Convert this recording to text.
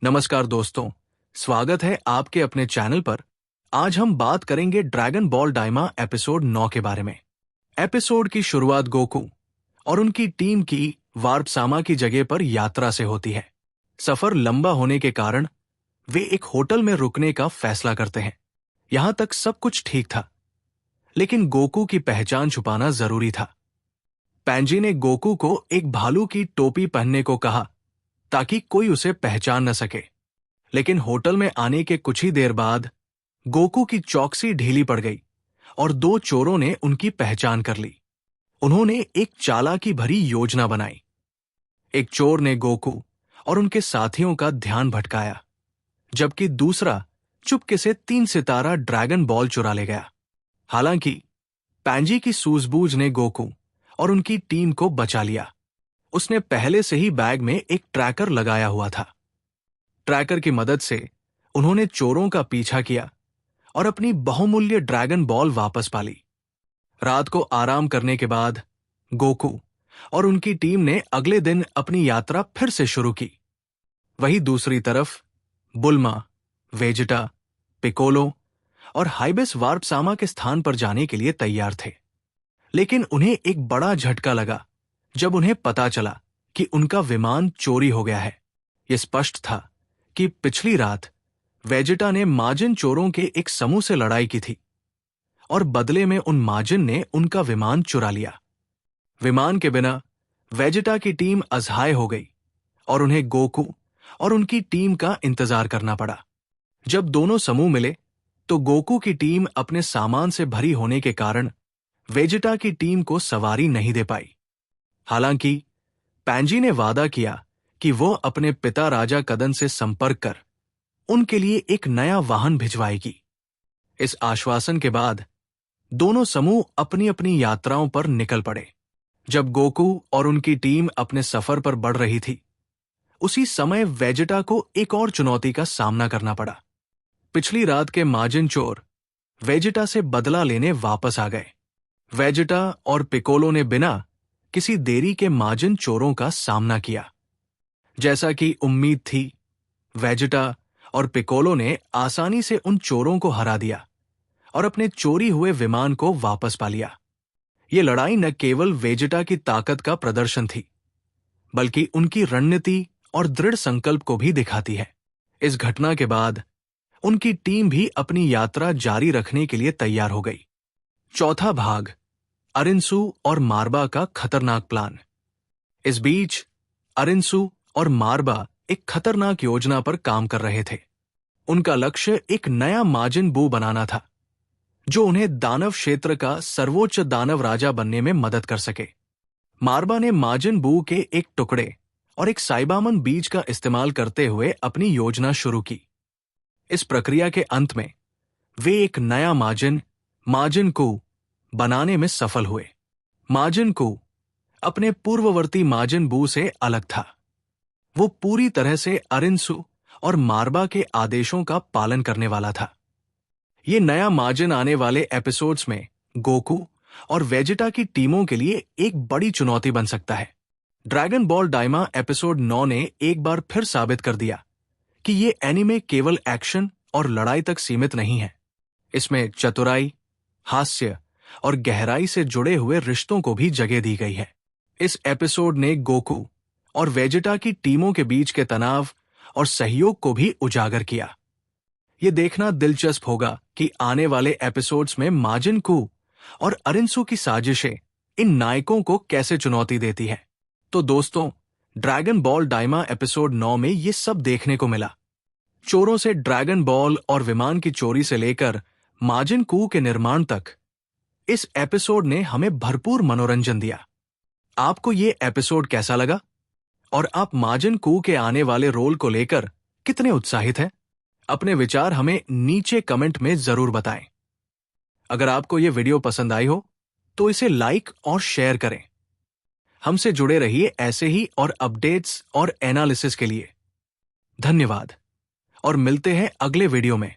नमस्कार दोस्तों, स्वागत है आपके अपने चैनल पर। आज हम बात करेंगे ड्रैगन बॉल डाइमा एपिसोड 9 के बारे में। एपिसोड की शुरुआत गोकू और उनकी टीम की वार्प सामा की जगह पर यात्रा से होती है। सफर लंबा होने के कारण वे एक होटल में रुकने का फैसला करते हैं। यहां तक सब कुछ ठीक था, लेकिन गोकू की पहचान छुपाना जरूरी था। पैंजी ने गोकू को एक भालू की टोपी पहनने को कहा ताकि कोई उसे पहचान न सके, लेकिन होटल में आने के कुछ ही देर बाद गोकू की चौकसी ढीली पड़ गई और दो चोरों ने उनकी पहचान कर ली। उन्होंने एक चालाकी भरी योजना बनाई। एक चोर ने गोकू और उनके साथियों का ध्यान भटकाया, जबकि दूसरा चुपके से 3 सितारा ड्रैगन बॉल चुरा ले गया। हालांकि पैंजी की सूझबूझ ने गोकू और उनकी टीम को बचा लिया। उसने पहले से ही बैग में एक ट्रैकर लगाया हुआ था। ट्रैकर की मदद से उन्होंने चोरों का पीछा किया और अपनी बहुमूल्य ड्रैगन बॉल वापस पाली। रात को आराम करने के बाद गोकू और उनकी टीम ने अगले दिन अपनी यात्रा फिर से शुरू की। वहीं दूसरी तरफ बुल्मा, वेजिटा, पिकोलो और हाइबिस वार्प सामा के स्थान पर जाने के लिए तैयार थे। लेकिन उन्हें एक बड़ा झटका लगा जब उन्हें पता चला कि उनका विमान चोरी हो गया है। यह स्पष्ट था कि पिछली रात वेजिटा ने माजिन चोरों के एक समूह से लड़ाई की थी और बदले में उन माजिन ने उनका विमान चुरा लिया। विमान के बिना वेजिटा की टीम असहाय हो गई और उन्हें गोकू और उनकी टीम का इंतजार करना पड़ा। जब दोनों समूह मिले तो गोकू की टीम अपने सामान से भरी होने के कारण वेजिटा की टीम को सवारी नहीं दे पाई। हालांकि पैंजी ने वादा किया कि वो अपने पिता राजा कदन से संपर्क कर उनके लिए एक नया वाहन भिजवाएगी। इस आश्वासन के बाद दोनों समूह अपनी अपनी यात्राओं पर निकल पड़े। जब गोकू और उनकी टीम अपने सफर पर बढ़ रही थी, उसी समय वेजिटा को एक और चुनौती का सामना करना पड़ा। पिछली रात के माजिन चोर वेजिटा से बदला लेने वापस आ गए। वेजिटा और पिकोलो ने बिना किसी देरी के माजिन चोरों का सामना किया। जैसा कि उम्मीद थी, वेजिटा और पिकोलो ने आसानी से उन चोरों को हरा दिया और अपने चोरी हुए विमान को वापस पा लिया। ये लड़ाई न केवल वेजिटा की ताकत का प्रदर्शन थी, बल्कि उनकी रणनीति और दृढ़ संकल्प को भी दिखाती है। इस घटना के बाद उनकी टीम भी अपनी यात्रा जारी रखने के लिए तैयार हो गई। चौथा भाग, अरिन्सु और मारबा का खतरनाक प्लान। इस बीच अरिन्सु और मारबा एक खतरनाक योजना पर काम कर रहे थे। उनका लक्ष्य एक नया माजिन बू बनाना था, जो उन्हें दानव क्षेत्र का सर्वोच्च दानव राजा बनने में मदद कर सके। मारबा ने माजिन बू के एक टुकड़े और एक साइबामन बीज का इस्तेमाल करते हुए अपनी योजना शुरू की। इस प्रक्रिया के अंत में वे एक नया माजिन कू बनाने में सफल हुए। माजिन कू अपने पूर्ववर्ती माजिन बू से अलग था। वो पूरी तरह से अरिन्सु और मारबा के आदेशों का पालन करने वाला था। ये नया माजिन आने वाले एपिसोड्स में गोकू और वेजिटा की टीमों के लिए एक बड़ी चुनौती बन सकता है। ड्रैगन बॉल डाइमा एपिसोड 9 ने एक बार फिर साबित कर दिया कि ये एनीमे केवल एक्शन और लड़ाई तक सीमित नहीं है। इसमें चतुराई, हास्य और गहराई से जुड़े हुए रिश्तों को भी जगह दी गई है। इस एपिसोड ने गोकू और वेजिटा की टीमों के बीच के तनाव और सहयोग को भी उजागर किया। यह देखना दिलचस्प होगा कि आने एपिसोड्स एपिसोड्स में माजिन कू और अरिन्सु की साजिशें इन नायकों को कैसे चुनौती देती है। तो दोस्तों, ड्रैगन बॉल डाइमा एपिसोड 9 में ये सब देखने को मिला। चोरों से ड्रैगन बॉल और विमान की चोरी से लेकर माजिन कू के निर्माण तक इस एपिसोड ने हमें भरपूर मनोरंजन दिया। आपको ये एपिसोड कैसा लगा और आप माजिन कू के आने वाले रोल को लेकर कितने उत्साहित हैं? अपने विचार हमें नीचे कमेंट में जरूर बताएं। अगर आपको ये वीडियो पसंद आई हो तो इसे लाइक और शेयर करें। हमसे जुड़े रहिए ऐसे ही और अपडेट्स और एनालिसिस के लिए। धन्यवाद और मिलते हैं अगले वीडियो में।